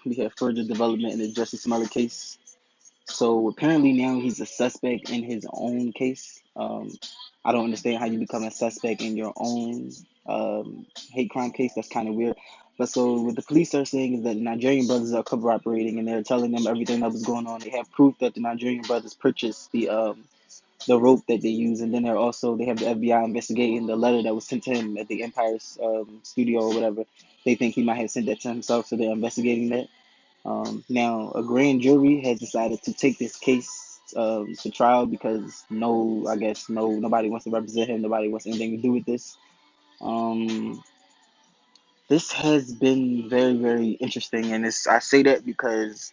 we have further development in the Jussie Smollett case. So apparently now he's a suspect in his own case. I don't understand how you become a suspect in your own hate crime case. That's kind of weird. But so what the police are saying is that the Nigerian brothers are cooperating and they're telling them everything that was going on. They have proof that the Nigerian brothers purchased the rope that they use, and then they have the FBI investigating the letter that was sent to him at the Empire's studio or whatever. They think he might have sent that to himself, so they're investigating that. Now, a grand jury has decided to take this case to trial because I guess nobody wants to represent him. Nobody wants anything to do with this. Um, this has been very, very interesting, and I say that because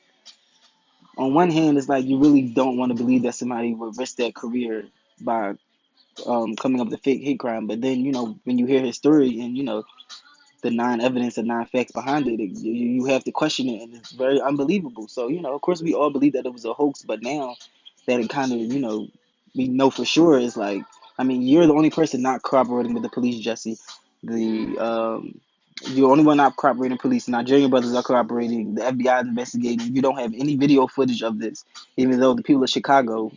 on one hand, it's like you really don't want to believe that somebody would risk their career by coming up with a fake hate crime. But then, when you hear his story and, the non-evidence and non-facts behind it, you have to question it, and it's very unbelievable. So, of course, we all believe that it was a hoax, but now that it kind of, we know for sure, it's like, I mean, you're the only person not cooperating with the police, Jussie. The You're the only one not cooperating with police. Nigerian brothers are cooperating. The FBI is investigating. You don't have any video footage of this, even though the people of Chicago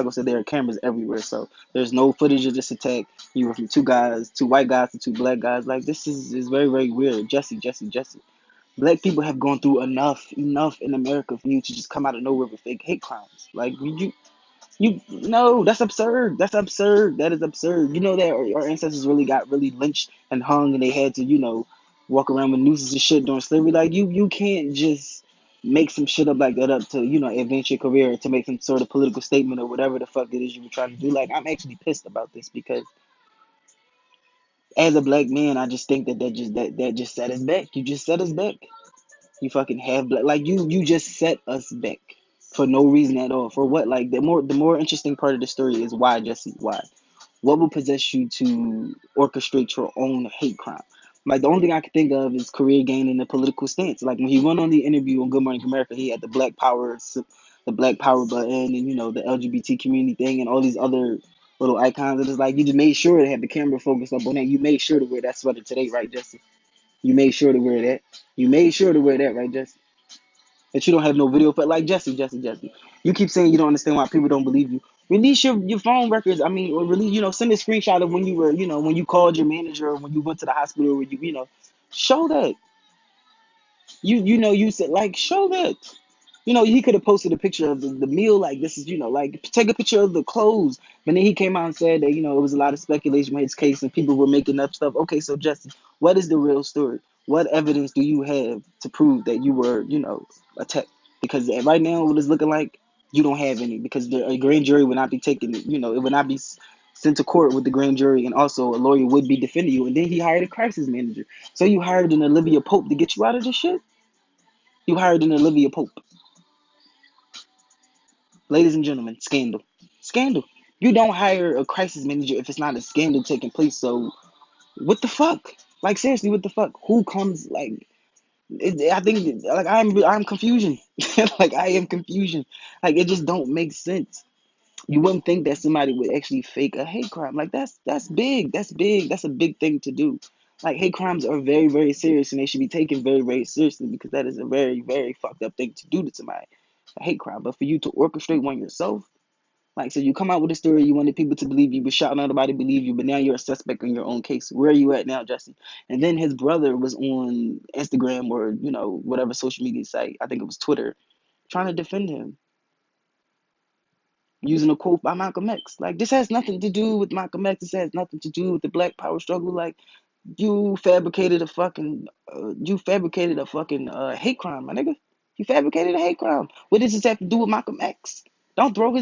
said there are cameras everywhere. So there's no footage of this attack. You were from two white guys to two black guys. Like, this is very, very weird. Jussie. Black people have gone through enough in America for you to just come out of nowhere with fake hate crimes. Like, you no, that's absurd. That's absurd. That is absurd. You know that our ancestors really got really lynched and hung, and they had to, walk around with nooses and shit during slavery. Like, you can't just make some shit up like that up to, advance your career, to make some sort of political statement or whatever the fuck it is you were trying to do. Like, I'm actually pissed about this because as a black man, I just think that just set us back. You just set us back. You fucking have black, like, you just set us back for no reason at all. For what? Like, the more interesting part of the story is why, Jussie? Why? What will possess you to orchestrate your own hate crime? Like, the only thing I can think of is career gain in a political stance. Like, when he went on the interview on Good Morning America, he had the Black Power button, and the LGBT community thing, and all these other little icons. And it's like you just made sure to have the camera focused up on that. You made sure to wear that sweater today, right, Jussie? You made sure to wear that. You made sure to wear that, right, Jussie? That you don't have no video for, like, Jussie. You keep saying you don't understand why people don't believe you. Release your phone records. I mean, or release, send a screenshot of when you were, when you called your manager or when you went to the hospital, or show that. You said, like, show that. He could have posted a picture of the meal, like, this is, like, take a picture of the clothes. But then he came out and said that, it was a lot of speculation with his case and people were making up stuff. Okay, so Justin, what is the real story? What evidence do you have to prove that you were, attacked? Because right now, what it's looking like, you don't have any, because a grand jury would not be taking, it would not be sent to court with the grand jury, and also a lawyer would be defending you. And then he hired a crisis manager. So you hired an Olivia Pope to get you out of this shit? You hired an Olivia Pope. Ladies and gentlemen, scandal. Scandal. You don't hire a crisis manager if it's not a scandal taking place. So, what the fuck? Like, seriously, what the fuck? Who comes, like, I think, like, I'm confusion. Like, I am confusion. Like, it just don't make sense. You wouldn't think that somebody would actually fake a hate crime. Like, that's big. That's big. That's a big thing to do. Like, hate crimes are very, very serious, and they should be taken very, very seriously, because that is a very, very fucked up thing to do to somebody. A hate crime. But for you to orchestrate one yourself, like, so you come out with a story, you wanted people to believe you, but shouting out nobody believe you, but now you're a suspect in your own case. Where are you at now, Justin? And then his brother was on Instagram, or, whatever social media site, I think it was Twitter, trying to defend him using a quote by Malcolm X. Like, this has nothing to do with Malcolm X. This has nothing to do with the Black Power struggle. Like, you fabricated a fucking hate crime, my nigga. You fabricated a hate crime. What does this have to do with Malcolm X? Don't throw his